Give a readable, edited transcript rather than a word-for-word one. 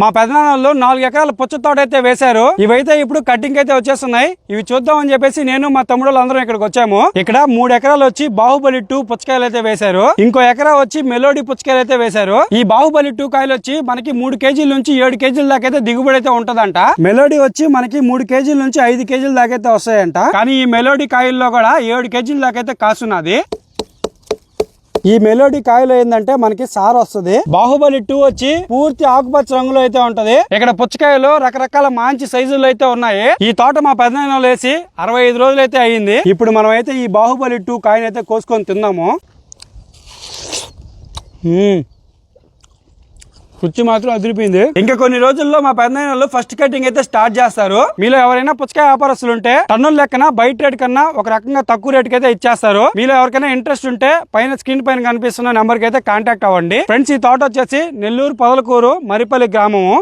మా పెదనాన్నలు 4 ఎకరాల పుచ్చ తోట అయితే వేశారు. ఇవైతే ఇప్పుడు కటింగ్ అయితే వచ్చేస్తున్నాయి. ఇవి చూద్దాం అని చెప్పేసి నేను మా తమ్ముడు అందరం ఇక్కడికి వచ్చాము. ఇక్కడ 3 ఎకరాలు వచ్చి బాహుబలి 2 పుచ్చకాయలు అయితే వేశారు. ఇంకో ఎకరా వచ్చి మెలోడీ పుచ్చకాయలు అయితే వేశారు. ఈ బాహుబలి 2 కాయలు వచ్చి మనకి 3 కేజీల నుంచి 7 కేజీల దాకా అయితే దిగుబడి అయితే ఉంటదంట. మెలోడీ వచ్చి మనకి 3 కేజీల నుంచి 5 కేజీల దాకా అయితే వస్తాయంట. కానీ ఈ మెలోడీ కాయల్లో కూడా 7 కేజీల దాకా అయితే కాసున్నది. ఈ మెలోడీ కాయలు ఏంటంటే మనకి సార్ వస్తుంది. బాహుబలి 2 వచ్చి పూర్తి ఆకుపచ్చ రంగులో అయితే ఉంటది. ఇక్కడ పుచ్చకాయలు రకరకాల మంచి సైజుల్లో అయితే ఉన్నాయి. ఈ తోట మా పెదనాన్న వేసి 65 రోజులు అయితే అయ్యింది. ఇప్పుడు మనం అయితే ఈ బాహుబలి 2 కాయని అయితే కోసుకొని తిందాము. పుచ్చి మాత్రం అదిరిపోయింది. ఇంకా కొన్ని రోజుల్లో మా పెద్దనాన్నలు ఫస్ట్ కటింగ్ అయితే స్టార్ట్ చేస్తారు. మీలో ఎవరైనా పుచ్చకాయ వ్యాపారస్తులు ఉంటే టన్నుల లెక్కన బయట రేట్ కన్నా ఒక రకంగా తక్కువ రేట్ కి అయితే ఇచ్చేస్తారు. మీలో ఎవరికైనా ఇంట్రెస్ట్ ఉంటే పైన స్క్రీన్ పైన కనిపిస్తున్న నెంబర్ కి అయితే కాంటాక్ట్ అవ్వండి. ఫ్రెండ్స్, ఈ తోట వచ్చేసి నెల్లూరు పొదలకూరు మరిపల్లి గ్రామము.